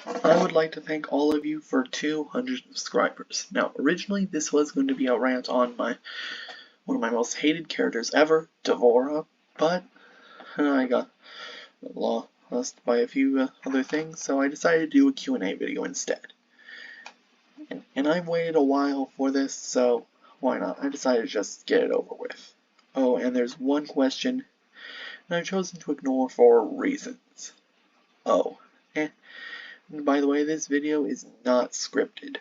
I would like to thank all of you for 200 subscribers. Now, originally this was going to be a rant on one of my most hated characters ever, Devora, but I got lost by a few other things, so I decided to do a Q&A video instead. And I've waited a while for this, so why not? I decided to just get it over with. Oh, and there's one question that I've chosen to ignore for reasons. Oh, and by the way, this video is not scripted.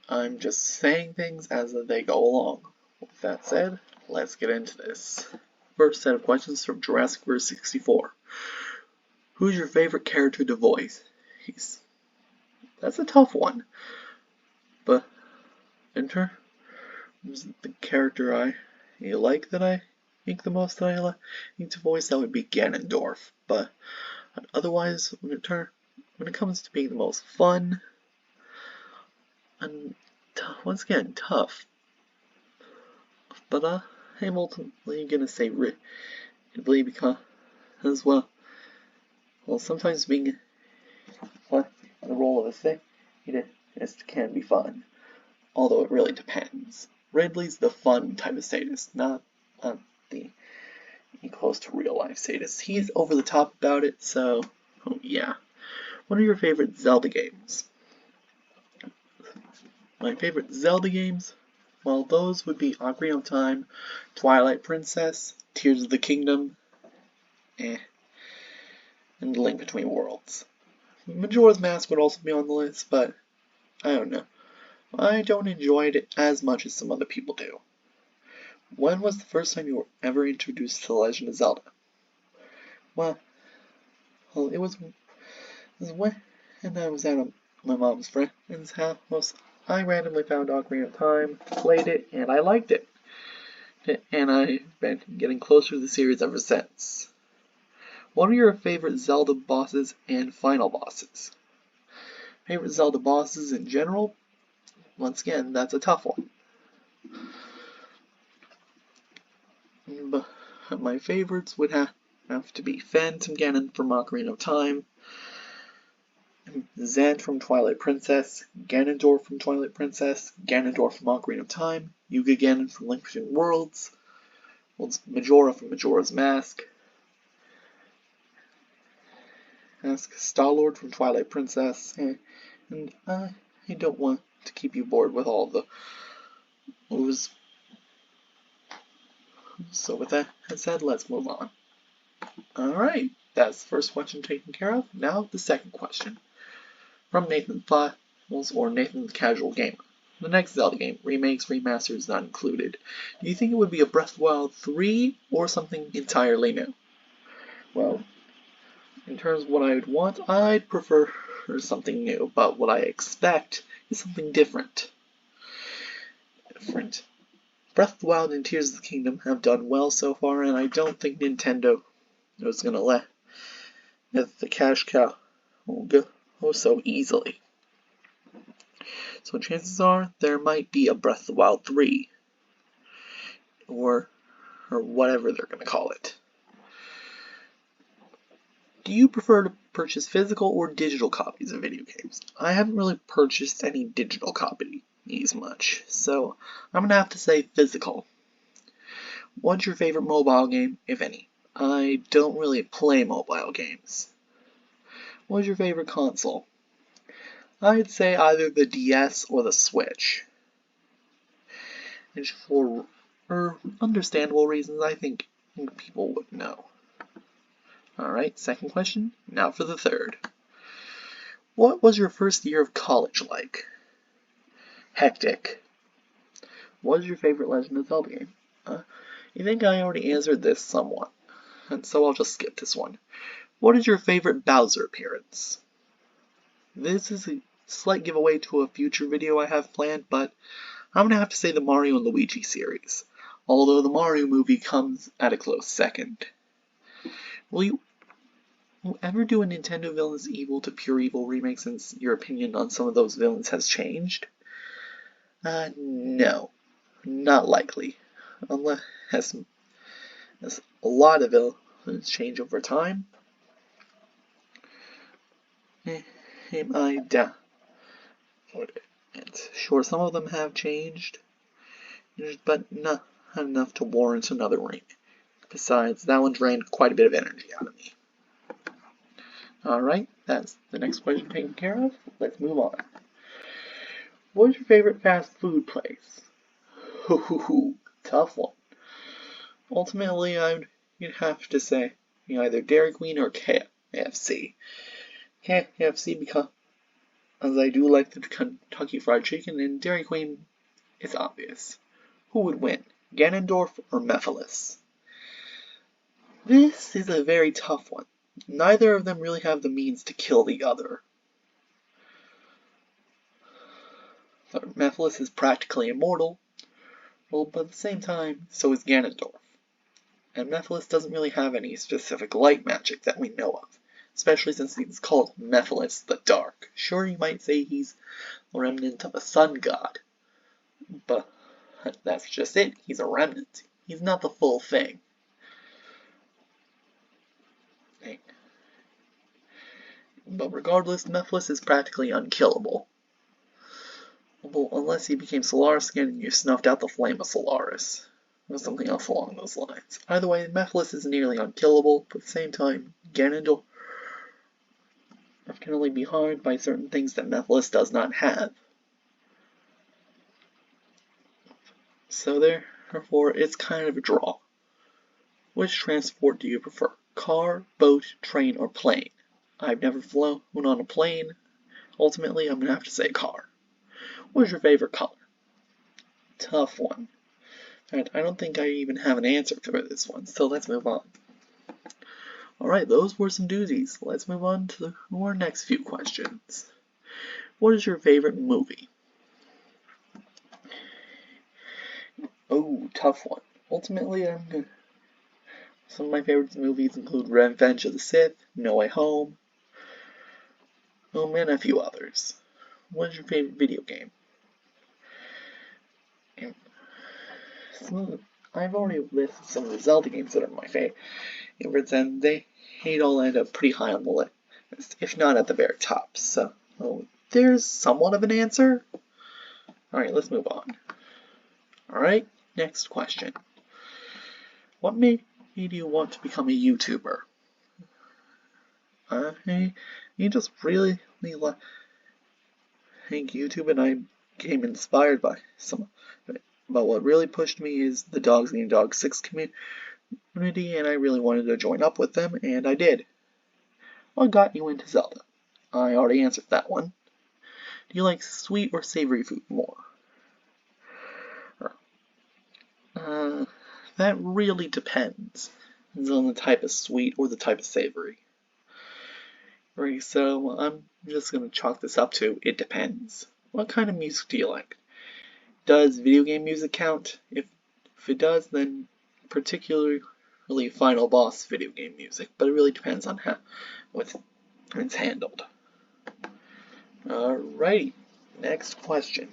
I'm just saying things as they go along. With that said, let's get into this. First set of questions from Jurassic Verse 64. Who's your favorite character to voice? That's a tough one. But in terms of the character I like the most that I like to voice, that would be Ganondorf. But otherwise, when it comes to being the most fun, and once again, tough. But I'm ultimately gonna say Ridley because, sometimes being in the role of a sadist can be fun. Although it really depends. Ridley's the fun type of sadist, not the close to real life sadist. He's over the top about it, so yeah. What are your favorite Zelda games? My favorite Zelda games? Well, those would be Ocarina of Time, Twilight Princess, Tears of the Kingdom, and Link Between Worlds. Majora's Mask would also be on the list, but I don't know. I don't enjoy it as much as some other people do. When was the first time you were ever introduced to The Legend of Zelda? Well, it was when I was at my mom's friend's house. I randomly found Ocarina of Time, played it, and I liked it. And I've been getting closer to the series ever since. What are your favorite Zelda bosses and final bosses? Favorite Zelda bosses in general? Once again, that's a tough one. But my favorites would have to be Phantom Ganon from Ocarina of Time, Zant from Twilight Princess, Ganondorf from Twilight Princess, Ganondorf from Ocarina of Time, Yuga Ganon from Link Between Worlds, Majora from Majora's Mask, Star-Lord from Twilight Princess, and I don't want to keep you bored with all the moves. So with that said, let's move on. Alright, that's the first question taken care of. Now the second question. From Nathan Files or Nathan the Casual Gamer. The next Zelda game, remakes, remasters not included. Do you think it would be a Breath of the Wild 3 or something entirely new? Well, in terms of what I would want, I'd prefer something new, but what I expect is something different. Breath of the Wild and Tears of the Kingdom have done well so far, and I don't think Nintendo is going to let the cash cow go so easily. So chances are there might be a Breath of the Wild 3, or whatever they're going to call it. Do you prefer to purchase physical or digital copies of video games? I haven't really purchased any digital copies much, so I'm going to have to say physical. What's your favorite mobile game, if any? I don't really play mobile games. What's your favorite console? I'd say either the DS or the Switch. And for understandable reasons, I think people would know. Alright, second question. Now for the third. What was your first year of college like? Hectic. What is your favorite Legend of Zelda game? You think I already answered this somewhat, and so I'll just skip this one. What is your favorite Bowser appearance? This is a slight giveaway to a future video I have planned, but I'm going to have to say the Mario and Luigi series, although the Mario movie comes at a close second. Will you ever do a Nintendo Villains Evil to Pure Evil remake since your opinion on some of those villains has changed? No. Not likely. Unless a lot of villains change over time. Am I down? Sure, some of them have changed, but not enough to warrant another ring. Besides, that one drained quite a bit of energy out of me. Alright, that's the next question taken care of. Let's move on. What is your favorite fast food place? Tough one. Ultimately, you'd have to say either Dairy Queen or KFC. KFC because I do like the Kentucky Fried Chicken, and Dairy Queen is obvious. Who would win, Ganondorf or Mephiles? This is a very tough one. Neither of them really have the means to kill the other. Mephiles is practically immortal, but at the same time, so is Ganondorf. And Mephiles doesn't really have any specific light magic that we know of, especially since he's called Mephiles the Dark. Sure, you might say he's a remnant of a sun god, but that's just it. He's a remnant. He's not the full thing. But regardless, Mephiles is practically unkillable. Well, unless he became Solaris again and you snuffed out the flame of Solaris. Or something else along those lines. Either way, Mephiles is nearly unkillable, but at the same time, Ganondorf can only be harmed by certain things that Mephiles does not have. So therefore, it's kind of a draw. Which transport do you prefer? Car, boat, train, or plane? I've never flown on a plane. Ultimately, I'm going to have to say car. What is your favorite color? Tough one. Alright, I don't think I even have an answer for this one, so let's move on. Alright, those were some doozies. Let's move on to our next few questions. What is your favorite movie? Oh, tough one. Ultimately, some of my favorite movies include Revenge of the Sith, No Way Home, and a few others. What is your favorite video game? I've already listed some of the Zelda games that are my favorites, and they all end up pretty high on the list, if not at the very top. So, there's somewhat of an answer. Alright, let's move on. Alright, next question. What made you want to become a YouTuber? You just really like YouTube, and I became inspired by some. But what really pushed me is the Dogs Eating Dogs 6 community, and I really wanted to join up with them, and I did. What got you into Zelda? I already answered that one. Do you like sweet or savory food more? That really depends. It's on the type of sweet or the type of savory. Right, so I'm just going to chalk this up to it depends. What kind of music do you like? Does video game music count? If it does, then particularly Final Boss video game music, but it really depends on how it's handled. Alrighty, next question.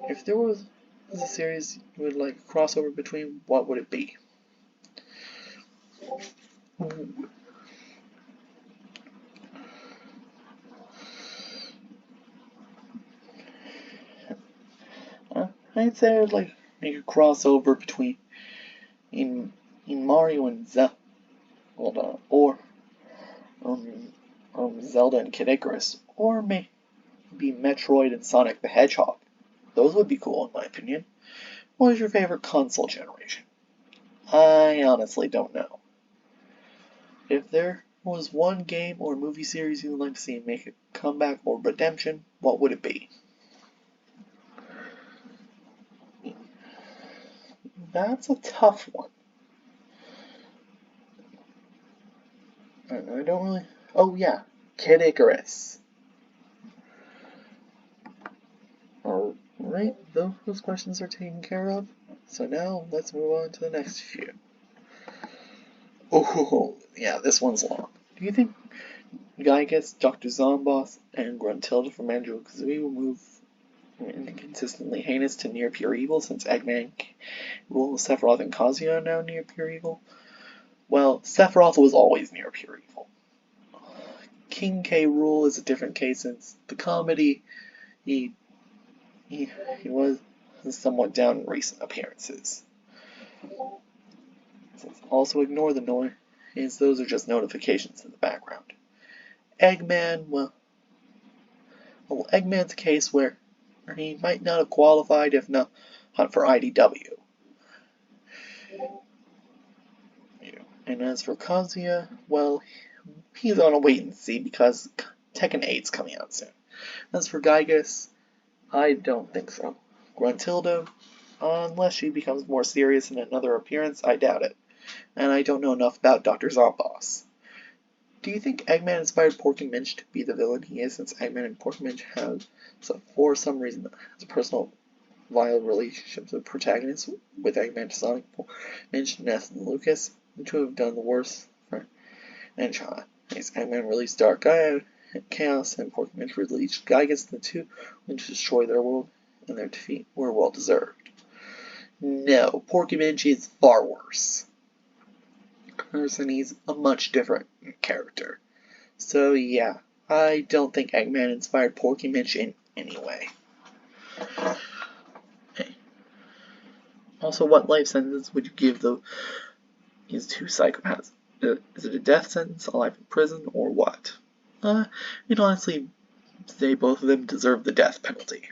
If there was a series you would like a crossover between, what would it be? I'd say I would like make a crossover between in Mario and Zelda, or Zelda and Kid Icarus, or maybe Metroid and Sonic the Hedgehog. Those would be cool in my opinion. What is your favorite console generation? I honestly don't know. If there was one game or movie series you would like to see make a comeback or redemption, what would it be? That's a tough one. I don't really... Oh yeah, Kid Icarus. Alright, those questions are taken care of. So now, let's move on to the next few. Oh, yeah, this one's long. Do you think Gygas, Dr. Zomboss, and Gruntilda from Banjo-Kazooie will move inconsistently heinous to near pure evil, since Eggman, Sephiroth, and Kazuya are now near pure evil? Well, Sephiroth was always near pure evil. King K. Rool is a different case since the comedy he was somewhat down in recent appearances. Also ignore the noise, those are just notifications in the background. Eggman, well, Eggman's a case where he might not have qualified if not for IDW. And as for Kazuya, well, he's on a wait and see because Tekken 8's coming out soon. As for Gygus, I don't think so. Gruntilda, unless she becomes more serious in another appearance, I doubt it. And I don't know enough about Dr. Zomboss. Do you think Eggman inspired Porky Minch to be the villain he is, since Eggman and Porky Minch have, for some reason, has a personal violent relationship with protagonists, with Eggman to Sonic, Minch, Ness, and Lucas? The two have done the worst for Enchana. Eggman released Dark Chaos, and Porky Minch released Gygus. The two went to destroy their world, and their defeat were well deserved. No, Porky Minch is far worse. And he's a much different character. So yeah, I don't think Eggman inspired Porky Minch in any way. Okay. Also, what life sentence would you give these two psychopaths? Is it a death sentence, a life in prison, or what? I'd honestly say both of them deserve the death penalty.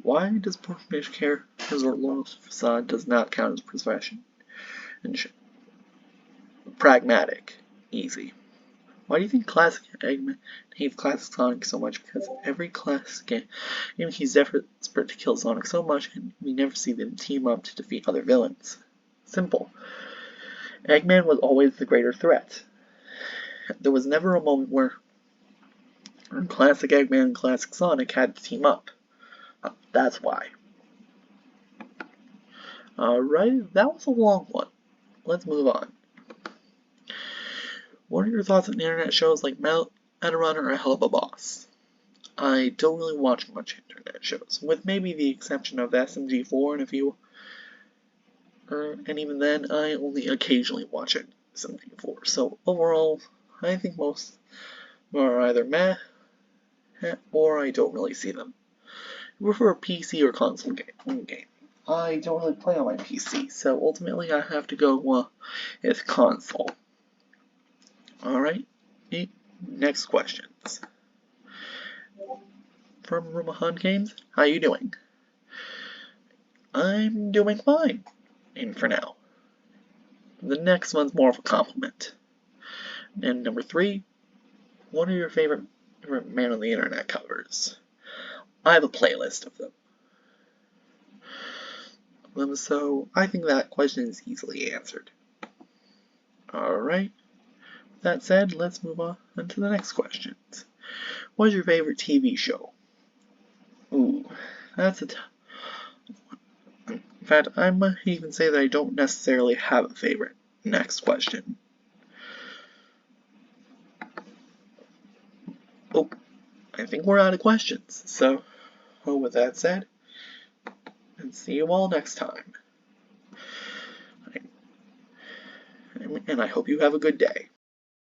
Why does Porky Minch care? His loyal facade does not count as profession. And pragmatic. Easy. Why do you think Classic Eggman hates Classic Sonic so much? Because every classic game, he's desperate to kill Sonic so much, and we never see them team up to defeat other villains. Simple. Eggman was always the greater threat. There was never a moment where Classic Eggman and Classic Sonic had to team up. That's why. Alright, that was a long one. Let's move on. What are your thoughts on internet shows like Metalrun or A Hell of a Boss? I don't really watch much internet shows, with maybe the exception of SMG4 and a few. And even then, I only occasionally watch it SMG4. So overall, I think most are either meh, or I don't really see them. I prefer a PC or console game. I don't really play on my PC, so ultimately I have to go with console. Alright, next questions. From Rohan Games, how you doing? I'm doing fine, and for now. The next one's more of a compliment. And number 3, what are your favorite Man on the Internet covers? I have a playlist of them. So I think that question is easily answered. Alright. That said, let's move on to the next questions. What is your favorite TV show? Ooh, that's a tough one. In fact, I might even say that I don't necessarily have a favorite. Next question. Oh, I think we're out of questions. So, with that said, and see you all next time. And I hope you have a good day.